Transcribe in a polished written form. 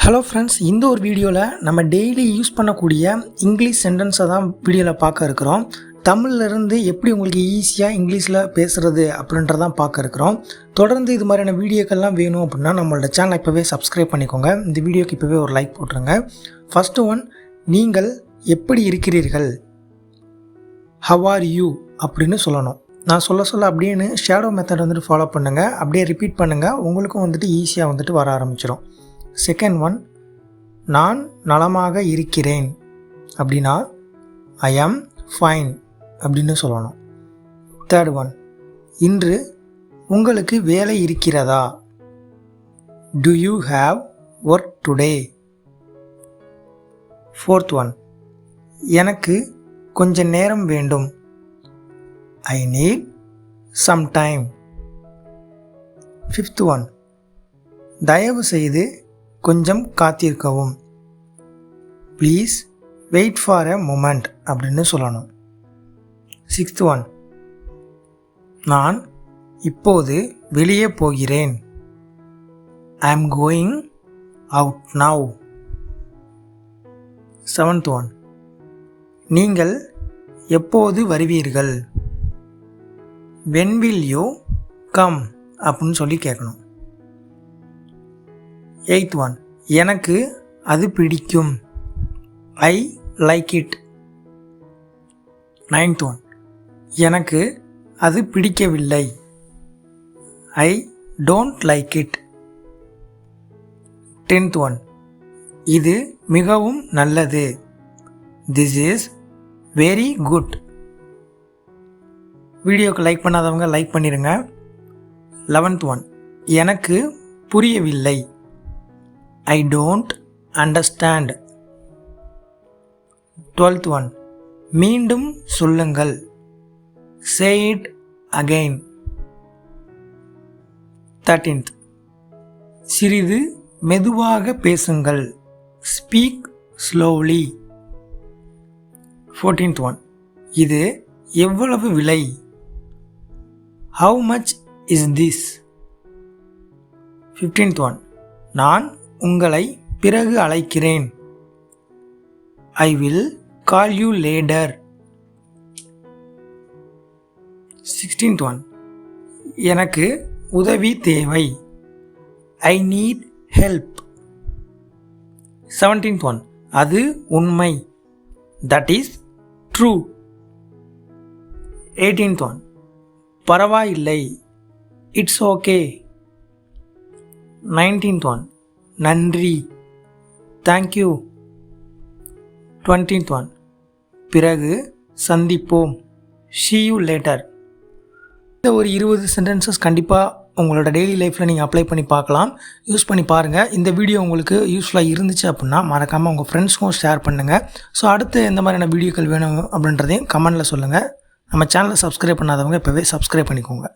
Hello friends, இந்த ஒரு வீடியோவில் நம்ம டெய்லி யூஸ் பண்ணக்கூடிய இங்கிலீஷ் சென்டென்ஸை தான் வீடியோவில் பார்க்க இருக்கிறோம். தமிழ்லேருந்து எப்படி உங்களுக்கு ஈஸியாக இங்கிலீஷில் பேசுகிறது அப்படின்றதான் பார்க்க இருக்கிறோம். தொடர்ந்து இது மாதிரியான வீடியோக்கள்லாம் வேணும் அப்படின்னா நம்மளோட சேனலை இப்போவே சப்ஸ்கிரைப் பண்ணிக்கோங்க. இந்த வீடியோக்கு இப்போவே ஒரு லைக் போட்டுருங்க. ஃபஸ்ட்டு ஒன், நீங்கள் எப்படி இருக்கிறீர்கள், ஹவ் ஆர் யூ அப்படின்னு சொல்லணும். நான் சொல்ல அப்படின்னு ஷேடோ மெத்தட் வந்துட்டு ஃபாலோ பண்ணுங்கள். அப்படியே ரிப்பீட் பண்ணுங்கள், உங்களுக்கும் வந்துட்டு ஈஸியாக வந்துட்டு வர ஆரம்பிச்சிடும். செகண்ட் ஒன், நான் நலமாக இருக்கிறேன் அப்படின்னா ஐ ஆம் ஃபைன் அப்படின்னு சொல்லணும். தேர்ட் ஒன், இன்று உங்களுக்கு வேலை இருக்கிறதா, do you have work today. Fourth one, எனக்கு கொஞ்ச நேரம் வேண்டும், I need some time. Fifth one, தயவு செய்து கொஞ்சம் காத்திருக்கவும், please wait for a moment அப்படின்னு சொல்லணும். சிக்ஸ்த் ஒன், நான் இப்போது வெளியே போகிறேன், I am going out now. Seventh one, நீங்கள் எப்போது வருவீர்கள், வென் வில் யூ கம் அப்படின்னு சொல்லி கேட்கணும். எய்த் ஒன், எனக்கு அது பிடிக்கும், I like it. Ninth one, எனக்கு அது பிடிக்கவில்லை, I don't like it. Tenth one, இது மிகவும் நல்லது, திஸ் இஸ் வெரி குட். வீடியோக்கு லைக் பண்ணாதவங்க லைக் பண்ணிடுங்க. 11th ஒன், எனக்கு புரியவில்லை, I don't understand. 12th one, மீண்டும் சொல்லுங்கள், say it again. 13th, சிறிது மெதுவாக பேசுங்கள், speak slowly. 14th one, இது எவ்வளவு விலை, how much is this. 15th one, நான் உங்களை பிறகு அழைக்கிறேன், I will call you later. 16th one, எனக்கு உதவி தேவை, I need help. 17th one, அது உண்மை, that is true. 18th one, பரவாயில்லை, இட்ஸ் ஓகே. 19th ஒன், நன்றி, தேங்க்யூ. 20th ஒன், பிறகு சந்திப்போம், see you later. இந்த ஒரு 20 சென்டென்சஸ் கண்டிப்பாக உங்களோட டெய்லி லைஃப்பில் நீங்கள் அப்ளை பண்ணி பார்க்கலாம், யூஸ் பண்ணி பாருங்கள். இந்த வீடியோ உங்களுக்கு யூஸ்ஃபுல்லாக இருந்துச்சு அப்படின்னா மறக்காமல் உங்கள் ஃப்ரெண்ட்ஸ்க்கும் ஷேர் பண்ணுங்கள். ஸோ அடுத்து எந்த மாதிரியான வீடியோக்கள் வேணும் அப்படின்றதையும் கமெண்டில் சொல்லுங்கள். நம்ம சேனலை சப்ஸ்கிரைப் பண்ணாதவங்க இப்போவே சப்ஸ்கிரைப் பண்ணிக்கோங்க.